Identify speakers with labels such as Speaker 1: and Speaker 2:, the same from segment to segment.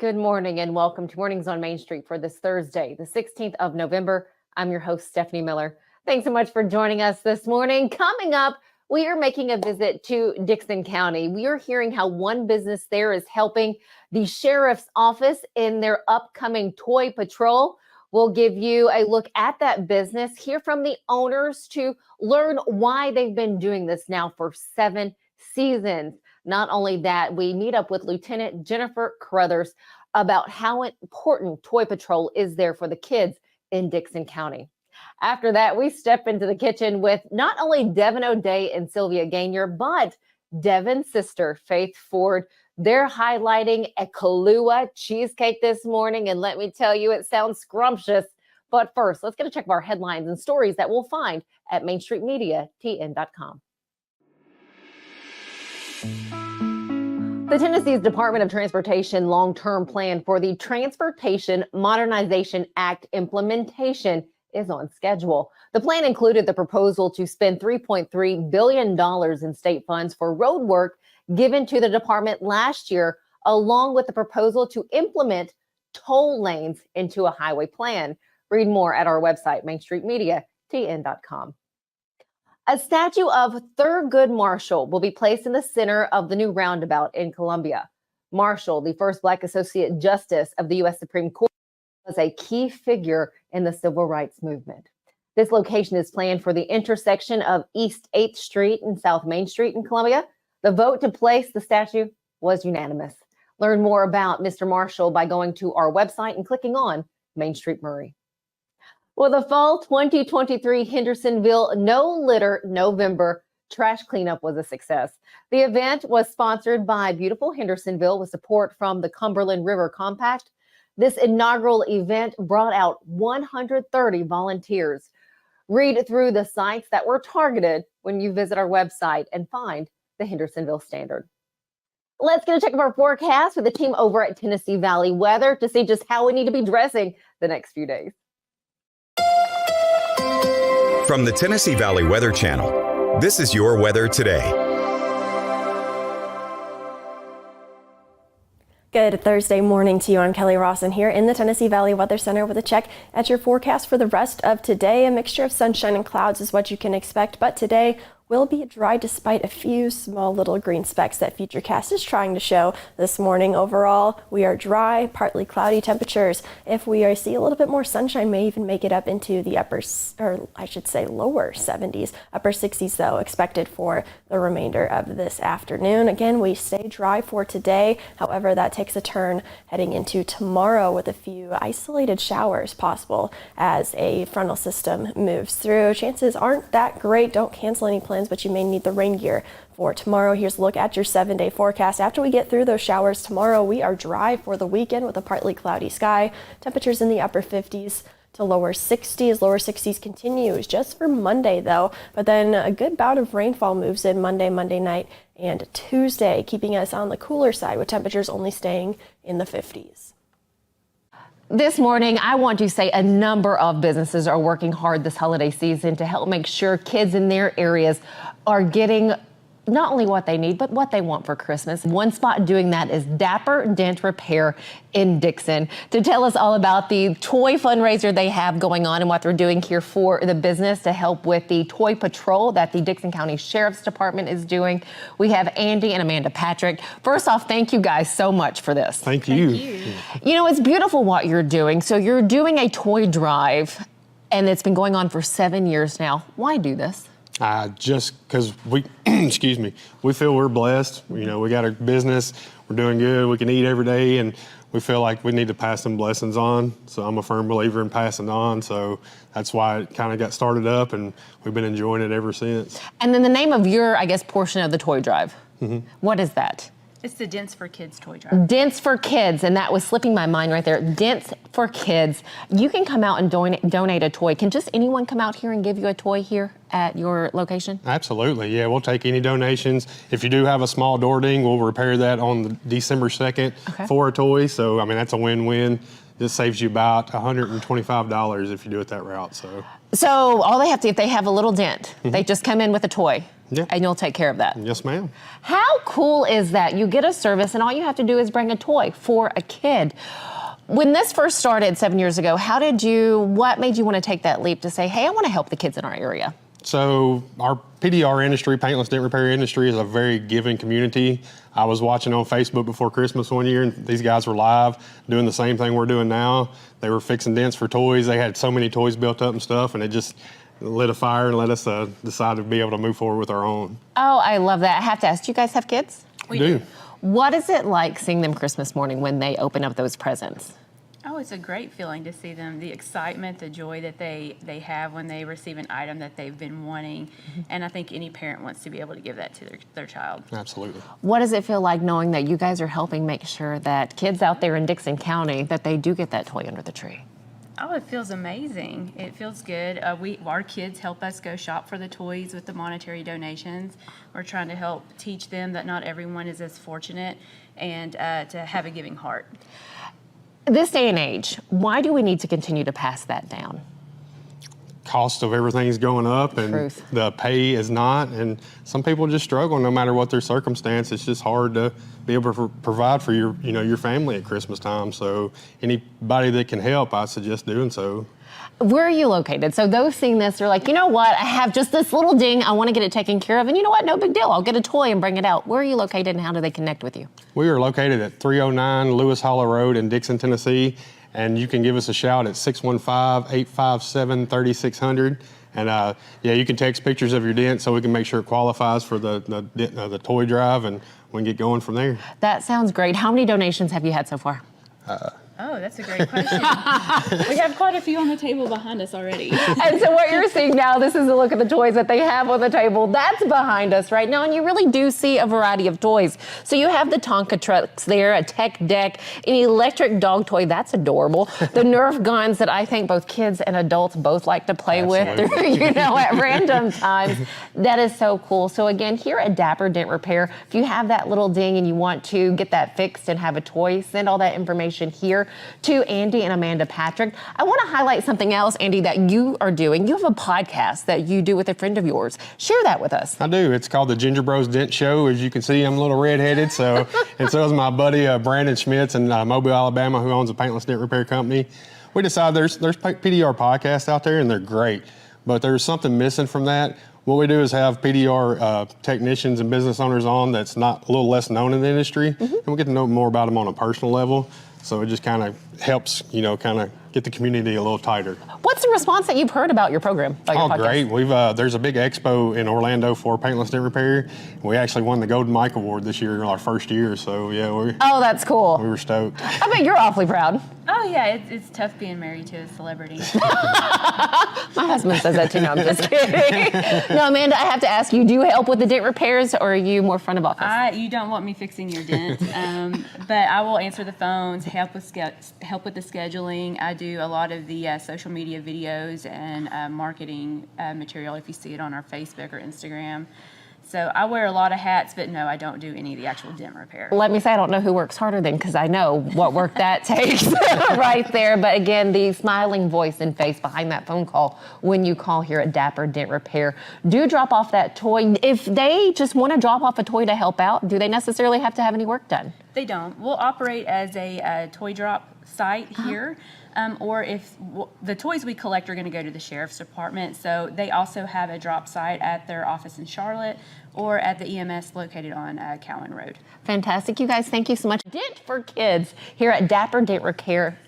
Speaker 1: Good morning and welcome to Mornings on Main Street for this Thursday, the 16th of November. I'm your host, Stefanie Miller. Thanks so much for joining us this morning. Coming up, we are making a visit to Dickson County. We are hearing how one business there is helping the sheriff's office in their upcoming toy patrol. We'll give you a look at that business, hear from the owners to learn why they've been doing this now for 7 seasons. Not only that, we meet up with Lieutenant Jennnifer Caruthers about how important Toy Patrol is there for the kids in Dickson County. After that, we step into the kitchen with not only Devon O'Day and Sylvia Ganier, but Devon's sister, Faith Ford. They're highlighting a Kahlua cheesecake this morning, and let me tell you, it sounds scrumptious. But first, let's get a check of our headlines and stories that we'll find at mainstreetmediatn.com. The Tennessee's Department of Transportation long-term plan for the Transportation Modernization Act implementation is on schedule. The plan included the proposal to spend $3.3 billion in state funds for road work given to the department last year, along with the proposal to implement toll lanes into a highway plan. Read more at our website, mainstreetmediatn.com. A statue of Thurgood Marshall will be placed in the center of the new roundabout in Columbia. Marshall, the first Black Associate Justice of the U.S. Supreme Court, was a key figure in the civil rights movement. This location is planned for the intersection of East 8th Street and South Main Street in Columbia. The vote to place the statue was unanimous. Learn more about Mr. Marshall by going to our website and clicking on Main Street Murray. Well, the fall 2023 Hendersonville No Litter November trash cleanup was a success. The event was sponsored by Beautiful Hendersonville with support from the Cumberland River Compact. This inaugural event brought out 130 volunteers. Read through the sites that were targeted when you visit our website and find the Hendersonville Standard. Let's get a check of our forecast with the team over at Tennessee Valley Weather to see just how we need to be dressing the next few days.
Speaker 2: From the Tennessee Valley Weather Channel, this is your weather today.
Speaker 3: Good Thursday morning to you. I'm Kelly Rawson here in the Tennessee Valley Weather Center with a check at your forecast for the rest of today. A mixture of sunshine and clouds is what you can expect, but today will be dry despite a few small little green specks that Futurecast is trying to show this morning. Overall, we are dry, partly cloudy temperatures. If we see a little bit more sunshine, may even make it up into the lower 70s, upper 60s though, expected for the remainder of this afternoon. Again, we stay dry for today. However, that takes a turn heading into tomorrow with a few isolated showers possible as a frontal system moves through. Chances aren't that great. Don't cancel any plans, but you may need the rain gear for tomorrow. Here's a look at your 7-day forecast. After we get through those showers tomorrow, we are dry for the weekend with a partly cloudy sky. Temperatures in the upper 50s to lower 60s. Lower 60s continues just for Monday though, but then a good bout of rainfall moves in Monday night and Tuesday, keeping us on the cooler side with temperatures only staying in the 50s.
Speaker 1: This morning, I want to say a number of businesses are working hard this holiday season to help make sure kids in their areas are getting not only what they need, but what they want for Christmas. One spot doing that is Dapper Dent Repair in Dickson. To tell us all about the toy fundraiser they have going on and what they're doing here for the business to help with the toy patrol that the Dickson County Sheriff's Department is doing, we have Andy and Amanda Patrick. First off, thank you guys so much for this.
Speaker 4: Thank you.
Speaker 1: You know, it's beautiful what you're doing. So you're doing a toy drive, and it's been going on for 7 years now. Why do this?
Speaker 4: Just because we, excuse me, we feel we're blessed. You know, we got our business, we're doing good, we can eat every day, and we feel like we need to pass some blessings on. So I'm a firm believer in passing on. So that's why it kind of got started up, and we've been enjoying it ever since.
Speaker 1: And then the name of your, I guess, portion of the toy drive, what is that?
Speaker 5: It's the Dents for Kids toy drive.
Speaker 1: Dents for Kids, and that was slipping my mind right there. Dents for Kids. You can come out and donate a toy. Can just anyone come out here and give you a toy here at your location?
Speaker 4: Absolutely, yeah. We'll take any donations. If you do have a small door ding, we'll repair that on December 2nd for a toy. So, I mean, that's a win-win. this saves you about $125 if you do it that route.
Speaker 1: So all they have to, if they have a little dent, they just come in with a toy.
Speaker 4: Yeah.
Speaker 1: And you'll take care of that.
Speaker 4: Yes, ma'am.
Speaker 1: How cool is that? You get a service and all you have to do is bring a toy for a kid. When this first started 7 years ago, what made you want to take that leap to say, hey, I want to help the kids in our area?
Speaker 4: So our PDR industry, paintless dent repair industry, is a very giving community. I was watching on Facebook before Christmas one year, and these guys were live doing the same thing we're doing now. They were fixing dents for toys. They had so many toys built up and stuff, and it just lit a fire and let us decide to be able to move forward with our own.
Speaker 1: Oh, I love that. I have to ask, do you guys have kids?
Speaker 4: We do.
Speaker 1: What is it like seeing them Christmas morning when they open up those presents?
Speaker 5: Oh, it's a great feeling to see them, the excitement, the joy that they have when they receive an item that they've been wanting. And I think any parent wants to be able to give that to their child.
Speaker 4: Absolutely.
Speaker 1: What does it feel like knowing that you guys are helping make sure that kids out there in Dickson County, that they do get that toy under the tree?
Speaker 5: Oh, it feels amazing. It feels good. Our kids help us go shop for the toys with the monetary donations. We're trying to help teach them that not everyone is as fortunate and to have a giving heart.
Speaker 1: This day and age, why do we need to continue to pass that down?
Speaker 4: Cost of everything's going up and
Speaker 1: Truth.
Speaker 4: the pay is not, and some people just struggle no matter what their circumstance. It's just hard to be able to provide for your family at Christmas time. So anybody that can help, I suggest doing so.
Speaker 1: Where are you located? So those seeing this are like, you know what, I have just this little ding, I want to get it taken care of, and you know what, no big deal, I'll get a toy and bring it out. Where are you located and how do they connect with you?
Speaker 4: We are located at 309 Lewis Hollow Road in Dickson, Tennessee, and you can give us a shout at 615-857-3600. And you can text pictures of your dent so we can make sure it qualifies for the toy drive, and we can get going from there.
Speaker 1: That sounds great. How many donations have you had so far?
Speaker 5: Oh, that's a great question. We have quite a few on the table behind us already.
Speaker 1: And so what you're seeing now, this is a look at the toys that they have on the table. That's behind us right now, and you really do see a variety of toys. So you have the Tonka trucks there, a tech deck, an electric dog toy. That's adorable. The Nerf guns that I think both kids and adults both like to play with, at random times. That is so cool. So again, here at Dapper Dent Repair, if you have that little ding and you want to get that fixed and have a toy, send all that information here to Andy and Amanda Patrick. I want to highlight something else, Andy, that you are doing. You have a podcast that you do with a friend of yours. Share that with us.
Speaker 4: I do. It's called the Ginger Bros Dent Show. As you can see, I'm a little redheaded, and so is my buddy Brandon Schmitz in Mobile, Alabama, who owns a paintless dent repair company. We decided there's PDR podcasts out there, and they're great, but there's something missing from that. What we do is have PDR technicians and business owners on that's not a little less known in the industry, and we get to know more about them on a personal level. So it just kind of helps, kind of get the community a little tighter.
Speaker 1: What's the response that you've heard about your program? About your podcast?
Speaker 4: Great. There's a big expo in Orlando for paintless dent repair. We actually won the Golden Mike Award this year, our first year. So
Speaker 1: oh, that's cool.
Speaker 4: We were stoked.
Speaker 1: I bet you're awfully proud.
Speaker 5: Oh yeah, it's tough being married to a celebrity.
Speaker 1: My husband says that too. No, I'm just kidding. No, Amanda, I have to ask you, do you help with the dent repairs or are you more front of office?
Speaker 5: You don't want me fixing your dent, but I will answer the phones, help with the scheduling. I do a lot of the social media videos and marketing material if you see it on our Facebook or Instagram. So I wear a lot of hats, but no, I don't do any of the actual dent repair.
Speaker 1: Let me say I don't know who works harder then, because I know what work that takes right there. But again, the smiling voice and face behind that phone call when you call here at Dapper Dent Repair. Do drop off that toy. If they just want to drop off a toy to help out, do they necessarily have to have any work done?
Speaker 5: They don't. We'll operate as a toy drop site here. Or if the toys we collect are going to go to the sheriff's department, so they also have a drop site at their office in Charlotte or at the EMS located on Cowan Road.
Speaker 1: Fantastic, you guys. Thank you so much. Dent for Kids here at Dapper Dent Repair.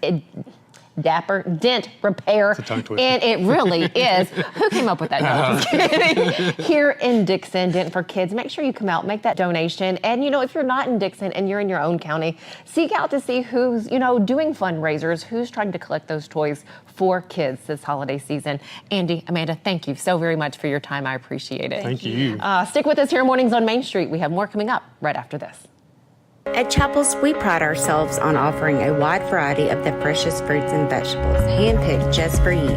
Speaker 1: Dapper Dent Repair, and it really is. Who came up with that? No, I'm just kidding. Here in Dickson, Dent for Kids. Make sure you come out, make that donation, and if you're not in Dickson and you're in your own county, seek out to see who's doing fundraisers, who's trying to collect those toys for kids this holiday season. Andy, Amanda, thank you so very much for your time. I appreciate it.
Speaker 4: Thank you.
Speaker 1: Stick with us here Mornings on Main Street. We have more coming up right after this.
Speaker 6: At Chapels, we pride ourselves on offering a wide variety of the freshest fruits and vegetables, handpicked just for you.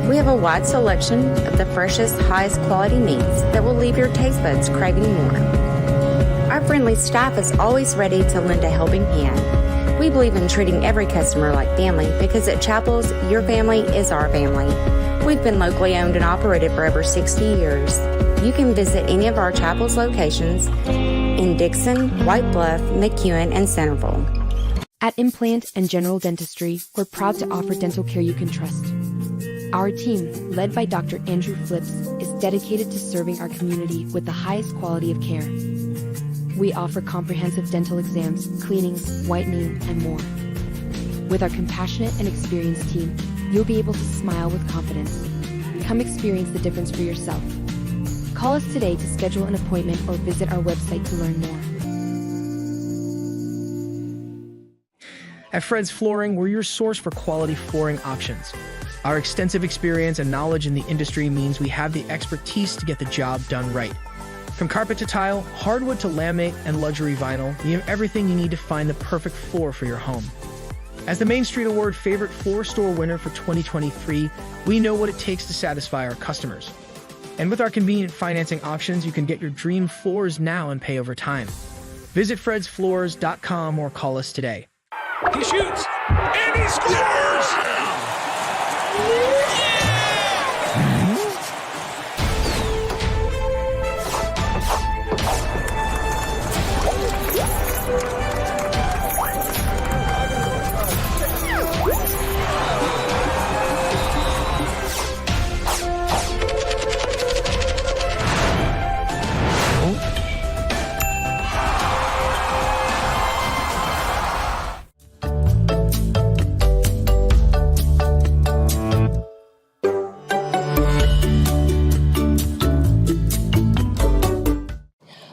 Speaker 6: We have a wide selection of the freshest, highest quality meats that will leave your taste buds craving more. Our friendly staff is always ready to lend a helping hand, We believe in treating every customer like family because at Chapels, your family is our family. We've been locally owned and operated for over 60 years. You can visit any of our Chapels locations in Dickson, White Bluff, McEwen, and Centerville.
Speaker 7: At Implant and General Dentistry, we're proud to offer dental care you can trust. Our team, led by Dr. Andrew Flips, is dedicated to serving our community with the highest quality of care. We offer comprehensive dental exams, cleanings, whitening, and more. With our compassionate and experienced team, you'll be able to smile with confidence. Come experience the difference for yourself. Call us today to schedule an appointment or visit our website to learn more.
Speaker 8: At Fred's Flooring, we're your source for quality flooring options. Our extensive experience and knowledge in the industry means we have the expertise to get the job done right. From carpet to tile, hardwood to laminate, and luxury vinyl, we have everything you need to find the perfect floor for your home. As the Main Street Award Favorite Floor Store winner for 2023, we know what it takes to satisfy our customers. And with our convenient financing options, you can get your dream floors now and pay over time. Visit fredsfloors.com or call us today.
Speaker 9: He shoots, and he scores!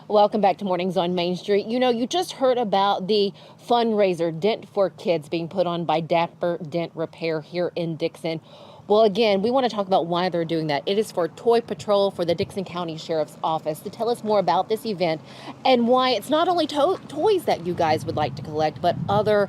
Speaker 1: Welcome back to Mornings on Main Street. You know, you just heard about the fundraiser, Dent for Kids, being put on by Dapper Dent Repair here in Dickson. Well, again, we want to talk about why they're doing that. It is for Toy Patrol for the Dickson County Sheriff's Office. To tell us more about this event and why it's not only toys that you guys would like to collect, but other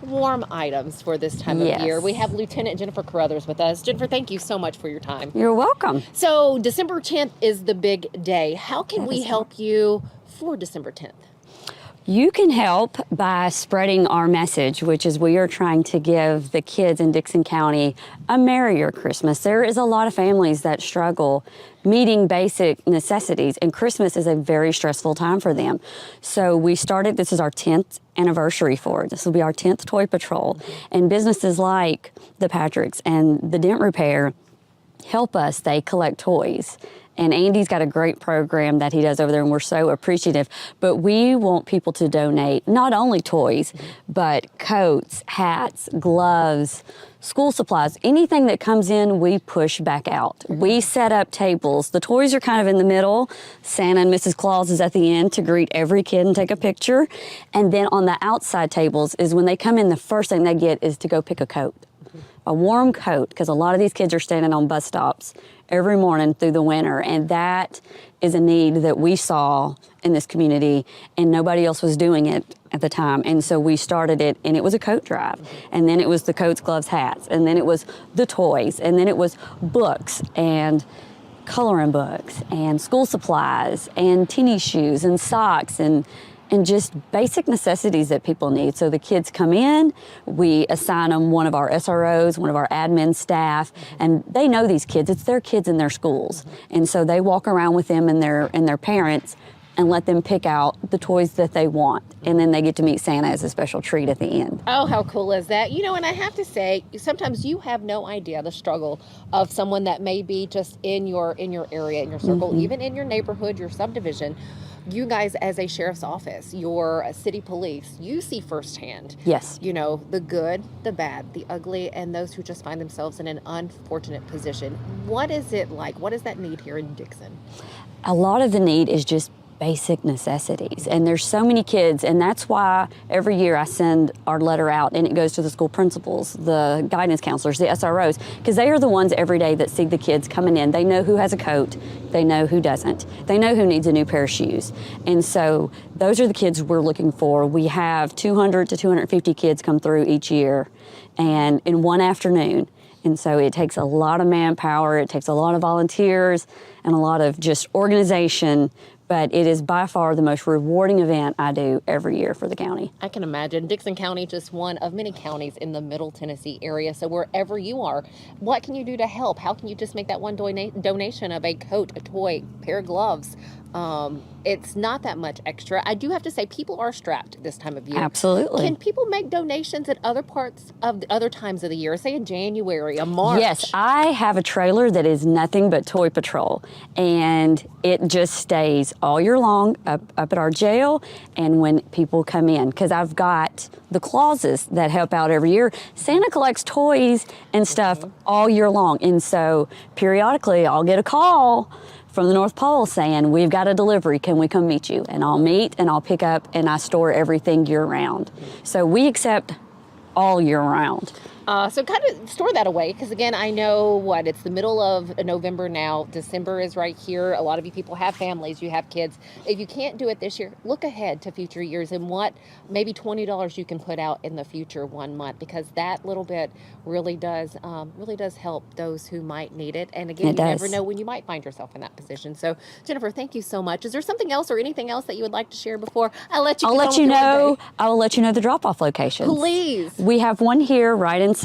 Speaker 1: warm items for this time of year. We have Lieutenant Jennnifer Caruthers with us. Jennnifer, thank you so much for your time.
Speaker 10: You're welcome.
Speaker 1: So December 10th is the big day. How can we help you for December 10th?
Speaker 10: You can help by spreading our message, which is we are trying to give the kids in Dickson County a merrier Christmas. There is a lot of families that struggle meeting basic necessities, and Christmas is a very stressful time for them. So we started, this is our 10th anniversary for it. This will be our 10th Toy Patrol. And businesses like the Patricks and the Dent Repair help us. They collect toys. And Andy's got a great program that he does over there, and we're so appreciative. But we want people to donate not only toys, but coats, hats, gloves, school supplies. Anything that comes in, we push back out. We set up tables. The toys are kind of in the middle. Santa and Mrs. Claus is at the end to greet every kid and take a picture. And then on the outside tables is when they come in, the first thing they get is to go pick a coat. A warm coat, because a lot of these kids are standing on bus stops every morning through the winter, and that is a need that we saw in this community, and nobody else was doing it at the time. And so we started it, and it was a coat drive, and then it was the coats, gloves, hats, and then it was the toys, and then it was books and coloring books and school supplies and tennis shoes and socks and just basic necessities that people need. So the kids come in, we assign them one of our SROs, one of our admin staff, and they know these kids. It's their kids in their schools. And so they walk around with them and their parents and let them pick out the toys that they want. And then they get to meet Santa as a special treat at the end.
Speaker 1: Oh, how cool is that? You know, and I have to say, sometimes you have no idea the struggle of someone that may be just in your area, in your circle, even in your neighborhood, your subdivision. You guys, as a sheriff's office, your city police, you see firsthand,
Speaker 10: yes,
Speaker 1: you know, the good, the bad, the ugly, and those who just find themselves in an unfortunate position. What is it like? What is that need here in Dickson?
Speaker 10: A lot of the need is just basic necessities, and there's so many kids, and that's why every year I send our letter out, and it goes to the school principals, the guidance counselors, the SROs, because they are the ones every day that see the kids coming in. They know who has a coat, they know who doesn't, they know who needs a new pair of shoes, and so those are the kids we're looking for. We have 200 to 250 kids come through each year, and in one afternoon. And so it takes a lot of manpower, it takes a lot of volunteers, and a lot of just organization, but it is by far the most rewarding event I do every year for the county.
Speaker 1: I can imagine. Dickson County, just one of many counties in the Middle Tennessee area. So wherever you are, what can you do to help? How can you just make that one donation of a coat, a toy, pair of gloves? It's not that much extra. I do have to say, people are strapped this time of year.
Speaker 10: Absolutely.
Speaker 1: Can people make donations at other parts of the other times of the year, say in January, a March?
Speaker 10: Yes, I have a trailer that is nothing but Toy Patrol, and it just stays all year long up at our jail and when people come in, because I've got the clauses that help out every year. Santa collects toys and stuff all year long, and so periodically I'll get a call from the North Pole saying, we've got a delivery, can we come meet you? And I'll meet and I'll pick up, and I store everything year round. So we accept all year round.
Speaker 1: So kind of store that away, because again, I know it's the middle of November now. December is right here. A lot of you people have families, you have kids. If you can't do it this year, look ahead to future years and what maybe $20 you can put out in the future 1 month, because that little bit really does help those who might need it. And again, you never know when you might find yourself in that position. So Jennnifer, thank you so much. Is there something else or anything else that you would like to share before I let you?
Speaker 10: I'll let you know the drop-off locations.
Speaker 1: Please.
Speaker 10: We have one here right inside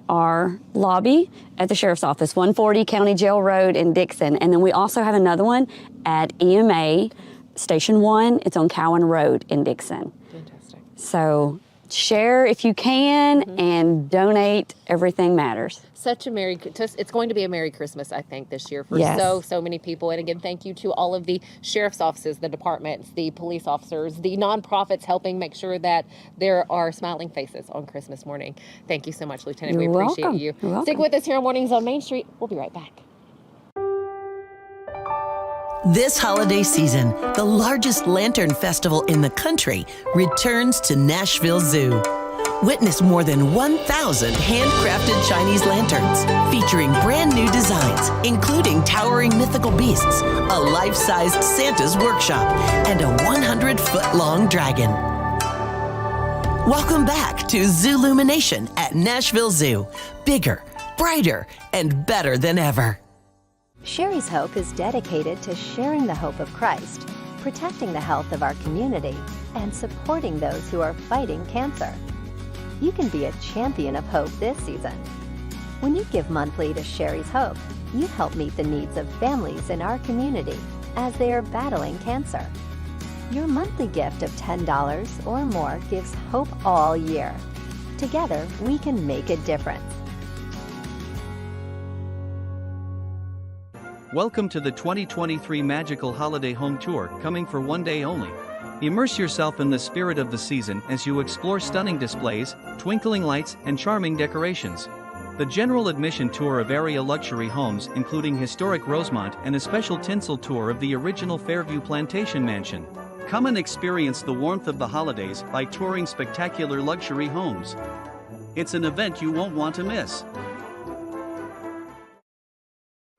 Speaker 10: our lobby at the Sheriff's Office, 140 County Jail Road in Dickson. And then we also have another one at EMA Station 1. It's on Cowan Road in Dickson.
Speaker 1: Fantastic. So
Speaker 10: share if you can and donate. Everything matters.
Speaker 1: It's going to be a Merry Christmas, I think, this year for so many people. And again, thank you to all of the sheriff's offices, the departments, the police officers, the nonprofits helping make sure that there are smiling faces on Christmas morning. Thank you so much, Lieutenant. We appreciate you. Stick with us here on Mornings on Main Street. We'll be right back.
Speaker 11: This holiday season, the largest lantern festival in the country returns to Nashville Zoo. Witness more than 1,000 handcrafted Chinese lanterns featuring brand new designs, including towering mythical beasts, a life-sized Santa's workshop, and a 100-foot-long dragon. Welcome back to Zoolumination at Nashville Zoo. Bigger, brighter, and better than ever.
Speaker 12: Sherry's Hope is dedicated to sharing the hope of Christ, protecting the health of our community, and supporting those who are fighting cancer. You can be a champion of hope this season. When you give monthly to Sherry's Hope, you help meet the needs of families in our community as they are battling cancer. Your monthly gift of $10 or more gives hope all year. Together, we can make a difference.
Speaker 13: Welcome to the 2023 Magical Holiday Home Tour, coming for 1 day only. Immerse yourself in the spirit of the season as you explore stunning displays, twinkling lights, and charming decorations. The general admission tour of area luxury homes, including historic Rosemont, and a special tinsel tour of the original Fairview Plantation Mansion. Come and experience the warmth of the holidays by touring spectacular luxury homes. It's an event you won't want to miss.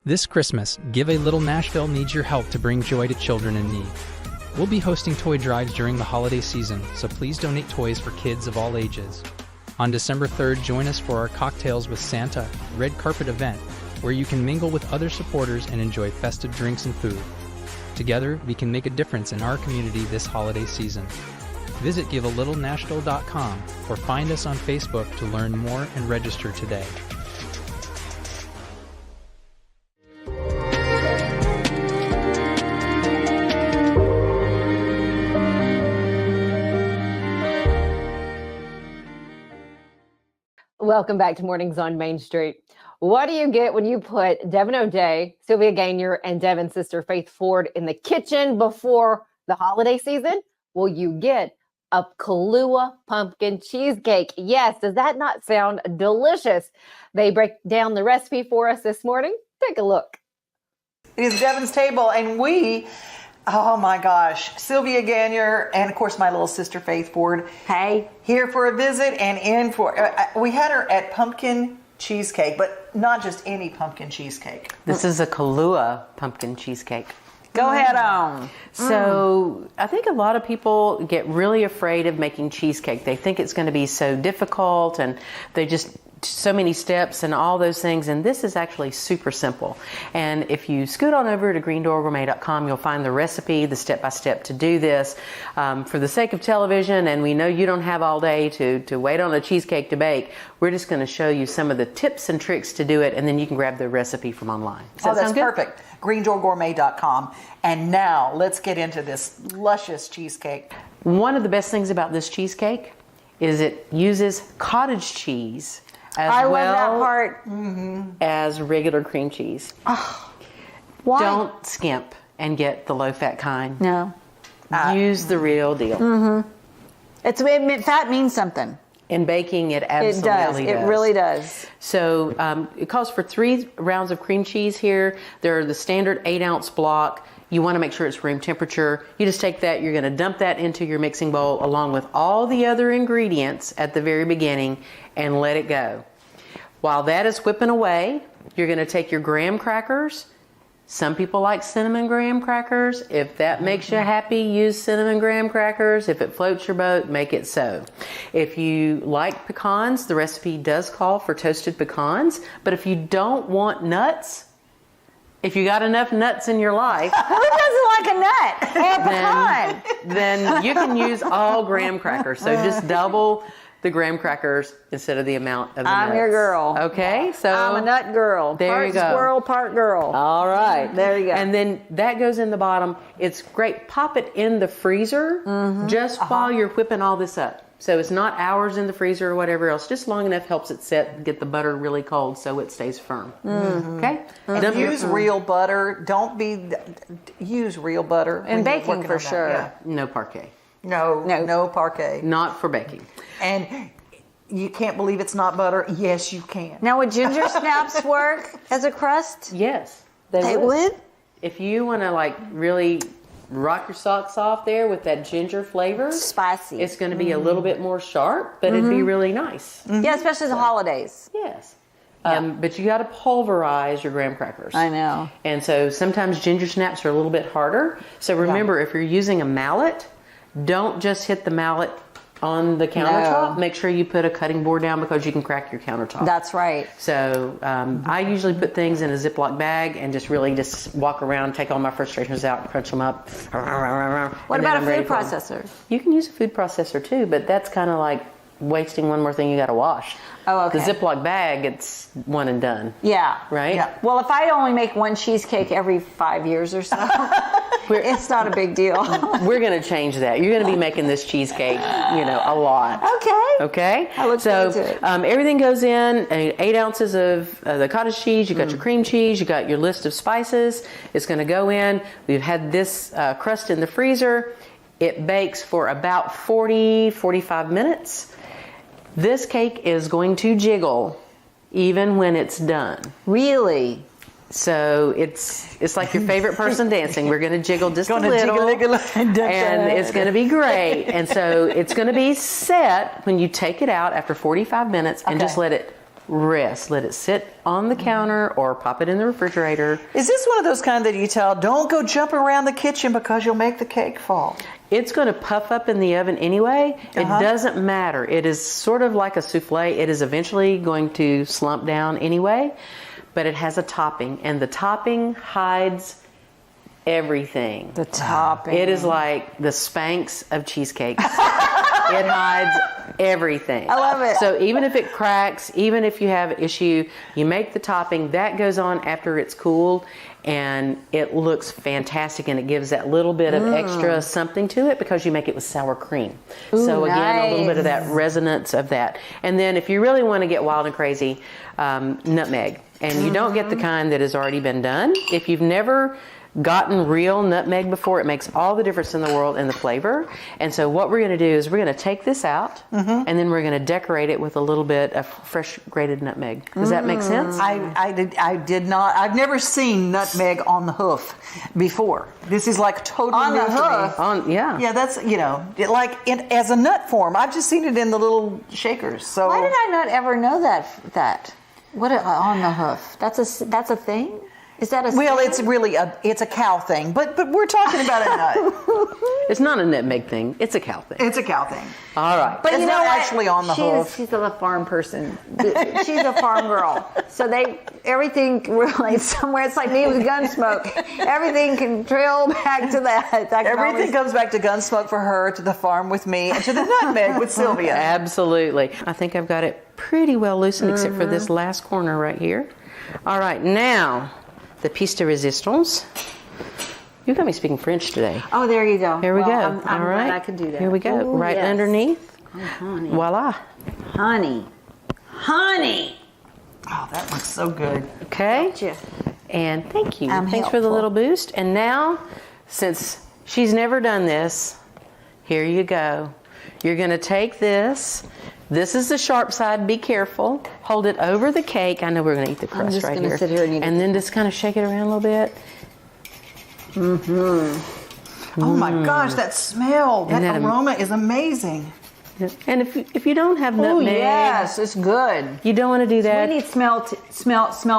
Speaker 14: This Christmas, Give a Little Nashville needs your help to bring joy to children in need. We'll be hosting toy drives during the holiday season, so please donate toys for kids of all ages. On December 3rd, join us for our Cocktails with Santa red carpet event, where you can mingle with other supporters and enjoy festive drinks and food. Together, we can make a difference in our community this holiday season. Visit givealittle.nashville.com or find us on Facebook to learn more and register today.
Speaker 1: Welcome back to Mornings on Main Street. What do you get when you put Devon O'Day, Sylvia Ganier, and Devon's sister Faith Ford in the kitchen before the holiday season? Well, you get a Kahlua Pumpkin Cheesecake. Yes, does that not sound delicious? They break down the recipe for us this morning. Take a look.
Speaker 15: It is Devon's table, and oh my gosh, Sylvia Ganier, and of course my little sister Faith Ford.
Speaker 6: Hey.
Speaker 15: Here for a visit and in for, we had her at Pumpkin Cheesecake, but not just any pumpkin cheesecake.
Speaker 16: This is a Kahlua Pumpkin Cheesecake. Go ahead on. So I think a lot of people get really afraid of making cheesecake. They think it's going to be so difficult, and they just so many steps and all those things, and this is actually super simple. And if you scoot on over to greendoorgourmet.com, you'll find the recipe, the step-by-step to do this. For the sake of television, and we know you don't have all day to wait on a cheesecake to bake, we're just going to show you some of the tips and tricks to do it, and then you can grab the recipe from online. Does that
Speaker 15: that's
Speaker 16: sound good?
Speaker 15: perfect. greendoorgourmet.com. And now let's get into this luscious cheesecake.
Speaker 16: One of the best things about this cheesecake is it uses cottage cheese as
Speaker 17: I love
Speaker 16: well
Speaker 17: that part.
Speaker 16: as regular cream cheese.
Speaker 17: Why?
Speaker 16: Don't skimp and get the low-fat kind.
Speaker 17: No.
Speaker 16: Use the real deal.
Speaker 17: Fat means something.
Speaker 16: In baking, it absolutely does.
Speaker 17: It really does.
Speaker 16: So it calls for 3 rounds of cream cheese here. They're the standard 8-ounce block. You want to make sure it's room temperature. You just take that, you're going to dump that into your mixing bowl along with all the other ingredients at the very beginning and let it go. While that is whipping away, you're going to take your graham crackers. Some people like cinnamon graham crackers. If that makes you happy, use cinnamon graham crackers. If it floats your boat, make it so. If you like pecans, the recipe does call for toasted pecans. But if you don't want nuts, if you got enough nuts in your life,
Speaker 17: who doesn't like a nut or a pecan?
Speaker 16: Then you can use all graham crackers. So just double the graham crackers instead of the amount of the nuts.
Speaker 17: I'm your girl.
Speaker 16: Okay, so
Speaker 17: I'm a nut girl.
Speaker 16: There
Speaker 17: part
Speaker 16: you go.
Speaker 17: Squirrel, part girl.
Speaker 16: All right.
Speaker 17: There you go.
Speaker 16: And then that goes in the bottom. It's great. Pop it in the freezer just while you're whipping all this up. So it's not hours in the freezer or whatever else. Just long enough helps it set, get the butter really cold so it stays firm. Okay?
Speaker 15: And use real butter. Use real butter.
Speaker 17: And baking for sure.
Speaker 15: Yeah.
Speaker 16: No parquet.
Speaker 15: No parquet.
Speaker 16: Not for baking.
Speaker 15: And you can't believe it's not butter. Yes, you can.
Speaker 17: Now, would ginger snaps work as a crust?
Speaker 16: Yes.
Speaker 17: They would?
Speaker 16: If you want to really rock your socks off there with that ginger flavor.
Speaker 17: Spicy.
Speaker 16: It's going to be a little bit more sharp, but it'd be really nice.
Speaker 17: Yeah, especially the holidays.
Speaker 16: Yes. But you got to pulverize your graham crackers.
Speaker 17: I know.
Speaker 16: And so sometimes ginger snaps are a little bit harder. So remember, if you're using a mallet, don't just hit the mallet on the countertop. Make sure you put a cutting board down because you can crack your countertop.
Speaker 17: That's right.
Speaker 16: So I usually put things in a Ziploc bag and just walk around, take all my frustrations out, crunch them up.
Speaker 17: What about a food processor?
Speaker 16: You can use a food processor too, but that's kind of like wasting one more thing you got to wash.
Speaker 17: Oh, okay.
Speaker 16: The Ziploc bag, it's one and done.
Speaker 17: Yeah.
Speaker 16: Right?
Speaker 17: Yeah. Well, if I only make one cheesecake every 5 years or so, it's not a big deal.
Speaker 16: We're going to change that. You're going to be making this cheesecake, a lot.
Speaker 17: Okay.
Speaker 16: Okay?
Speaker 17: I look forward to it.
Speaker 16: Everything goes in, 8 ounces of the cottage cheese, you got your cream cheese, you got your list of spices. It's going to go in. We've had this crust in the freezer. It bakes for about 45 minutes. This cake is going to jiggle even when it's done.
Speaker 17: Really?
Speaker 16: So it's like your favorite person dancing. We're going to jiggle just a little.
Speaker 15: And
Speaker 16: it's going to be great. And so it's going to be set when you take it out after 45 minutes and just let it rest. Let it sit on the counter or pop it in the refrigerator.
Speaker 15: Is this one of those kind that you tell, don't go jumping around the kitchen because you'll make the cake fall?
Speaker 16: It's going to puff up in the oven anyway. It doesn't matter. It is sort of like a souffle. It is eventually going to slump down anyway, but it has a topping, and the topping hides everything.
Speaker 17: The topping.
Speaker 16: It is like the Spanx of cheesecakes. It hides everything.
Speaker 17: I love it.
Speaker 16: So even if it cracks, even if you have an issue, you make the topping. That goes on after it's cooled, and it looks fantastic, and it gives that little bit of extra something to it because you make it with sour cream.
Speaker 17: Ooh,
Speaker 16: so again, a little bit of
Speaker 17: nice.
Speaker 16: that resonance of that. And then if you really want to get wild and crazy, nutmeg. And you don't get the kind that has already been done. If you've never gotten real nutmeg before, it makes all the difference in the world in the flavor. And so what we're going to do is we're going to take this out and then we're going to decorate it with a little bit of fresh grated nutmeg. Does that make sense?
Speaker 15: I did not. I've never seen nutmeg on the hoof before. This is like totally
Speaker 17: On the
Speaker 15: new to
Speaker 17: hoof?
Speaker 15: me. Yeah, that's as a nut form. I've just seen it in the little shakers. So
Speaker 17: Why did I not ever know that? What on the hoof? That's a thing? Is that a
Speaker 15: Well,
Speaker 17: snail?
Speaker 15: it's really it's a cow thing, but we're talking about a nut.
Speaker 16: It's not a nutmeg thing. It's a cow thing.
Speaker 15: It's a cow thing.
Speaker 16: All right.
Speaker 17: But
Speaker 15: It's
Speaker 17: you know
Speaker 15: not
Speaker 17: what?
Speaker 15: actually on the hoof.
Speaker 17: She's a farm person. She's a farm girl. So everything relates somewhere. It's like me with Gunsmoke. Everything can trail back to that.
Speaker 15: Everything comes back to Gunsmoke for her, to the farm with me, and to the nutmeg with Sylvia.
Speaker 16: Absolutely. I think I've got it pretty well loosened except for this last corner right here. All right, now the piece de resistance. You got me speaking French today.
Speaker 17: Oh, there you go.
Speaker 16: Here we go.
Speaker 17: I'm
Speaker 16: All right.
Speaker 17: glad I can do that.
Speaker 16: Here we go.
Speaker 17: Ooh,
Speaker 16: right
Speaker 17: yes.
Speaker 16: underneath.
Speaker 17: Oh, honey.
Speaker 16: Voila.
Speaker 17: Honey. Honey.
Speaker 15: Oh, that looks so good.
Speaker 16: Okay.
Speaker 17: Gotcha.
Speaker 16: And thank you.
Speaker 17: I'm
Speaker 16: Thanks for the
Speaker 17: helpful.
Speaker 16: little boost. And now, since she's never done this, here you go. You're going to take this. This is the sharp side. Be careful. Hold it over the cake. I know we're going to eat the crust
Speaker 17: just
Speaker 16: right
Speaker 17: gonna
Speaker 16: here.
Speaker 17: sit here and eat it.
Speaker 16: then just kind of shake it around a little bit.
Speaker 15: Oh my gosh, that smell, that
Speaker 16: that
Speaker 15: aroma is amazing.
Speaker 16: And if you don't have
Speaker 17: Oh,
Speaker 16: nutmeg,
Speaker 17: yes, it's good.
Speaker 16: you don't want to do that.
Speaker 17: We need smell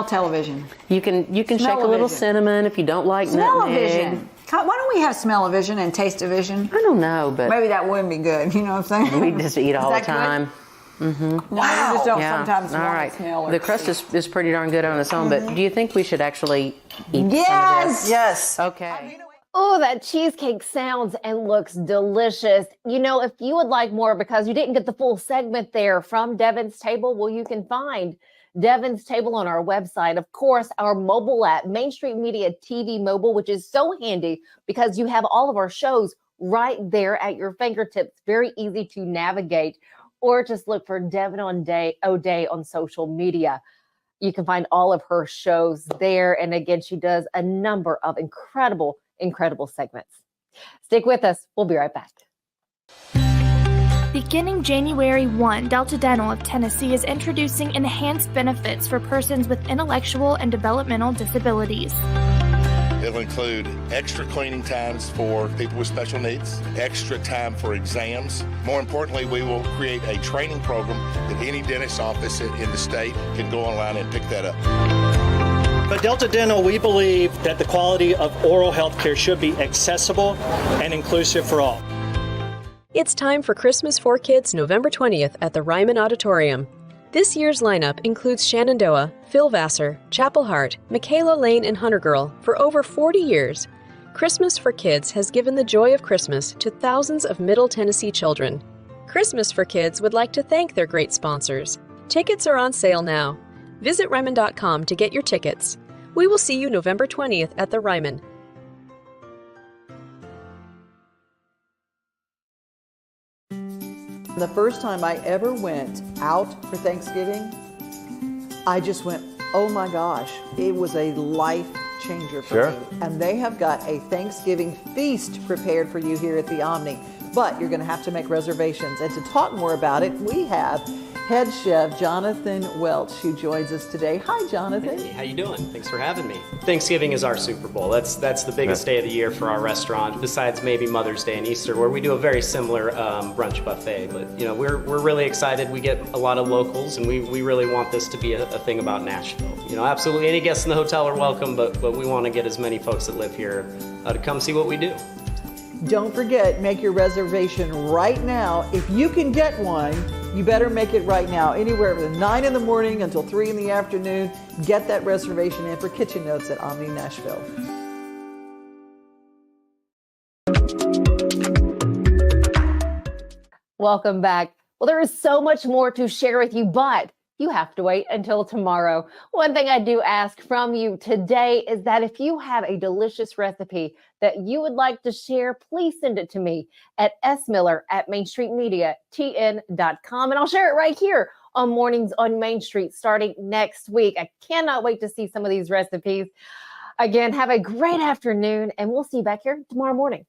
Speaker 17: television.
Speaker 16: You can shake a little
Speaker 17: Smell-o-vision.
Speaker 16: cinnamon if you don't like nutmeg.
Speaker 17: Smell-o-vision. Why don't we have smell-o-vision and taste-o-vision?
Speaker 16: I don't know, but
Speaker 17: Maybe that wouldn't be good. You know what I'm saying?
Speaker 16: we just eat all the
Speaker 17: Is that good?
Speaker 16: time. Mm-hmm.
Speaker 17: No, we just don't sometimes
Speaker 16: All
Speaker 17: want
Speaker 16: right.
Speaker 17: to smell or
Speaker 16: The crust is pretty darn good on its own, but do you think we should actually eat
Speaker 17: Yes!
Speaker 16: some of this?
Speaker 15: Yes.
Speaker 16: Okay.
Speaker 1: Oh, that cheesecake sounds and looks delicious. You know, if you would like more because you didn't get the full segment there from Devon's Table, well, you can find Devon's Table on our website. Of course, our mobile app, Main Street Media TV Mobile, which is so handy because you have all of our shows right there at your fingertips. Very easy to navigate, or just look for Devon O'Day on social media. You can find all of her shows there. And again, she does a number of incredible segments. Stick with us. We'll be right back.
Speaker 18: Beginning January 1, Delta Dental of Tennessee is introducing enhanced benefits for persons with intellectual and developmental disabilities.
Speaker 19: It'll include extra cleaning times for people with special needs, extra time for exams. More importantly, we will create a training program that any dentist office in the state can go online and pick that up.
Speaker 20: At Delta Dental, we believe that the quality of oral health care should be accessible and inclusive for all.
Speaker 21: It's time for Christmas for Kids November 20th at the Ryman Auditorium. This year's lineup includes Shenandoah, Phil Vassar, Chapel Hart, Michaela Lane, and Hunter Girl for over 40 years. Christmas for Kids has given the joy of Christmas to thousands of Middle Tennessee children. Christmas for Kids would like to thank their great sponsors. Tickets are on sale now. Visit Ryman.com to get your tickets. We will see you November 20th at the Ryman.
Speaker 15: The first time I ever went out for Thanksgiving, I just went, oh my gosh, it was a life changer for me. And they have got a Thanksgiving feast prepared for you here at the Omni. But you're going to have to make reservations. And to talk more about it, we have head chef Jonathan Welch, who joins us today. Hi, Jonathan.
Speaker 22: Hey, how you doing? Thanks for having me. Thanksgiving is our Super Bowl. That's the biggest day of the year for our restaurant, besides maybe Mother's Day and Easter, where we do a very similar brunch buffet. But you know, we're really excited. We get a lot of locals, and we really want this to be a thing about Nashville. You know, absolutely any guests in the hotel are welcome, but we want to get as many folks that live here to come see what we do.
Speaker 15: Don't forget, make your reservation right now. If you can get one, you better make it right now. Anywhere from 9 in the morning until 3 in the afternoon, get that reservation in for Kitchen Notes at Omni Nashville.
Speaker 1: Welcome back. Well, there is so much more to share with you, but you have to wait until tomorrow. One thing I do ask from you today is that if you have a delicious recipe that you would like to share, please send it to me at smiller@mainstreetmediatn.com, and I'll share it right here on Mornings on Main Street starting next week. I cannot wait to see some of these recipes. Again, have a great afternoon, and we'll see you back here tomorrow morning.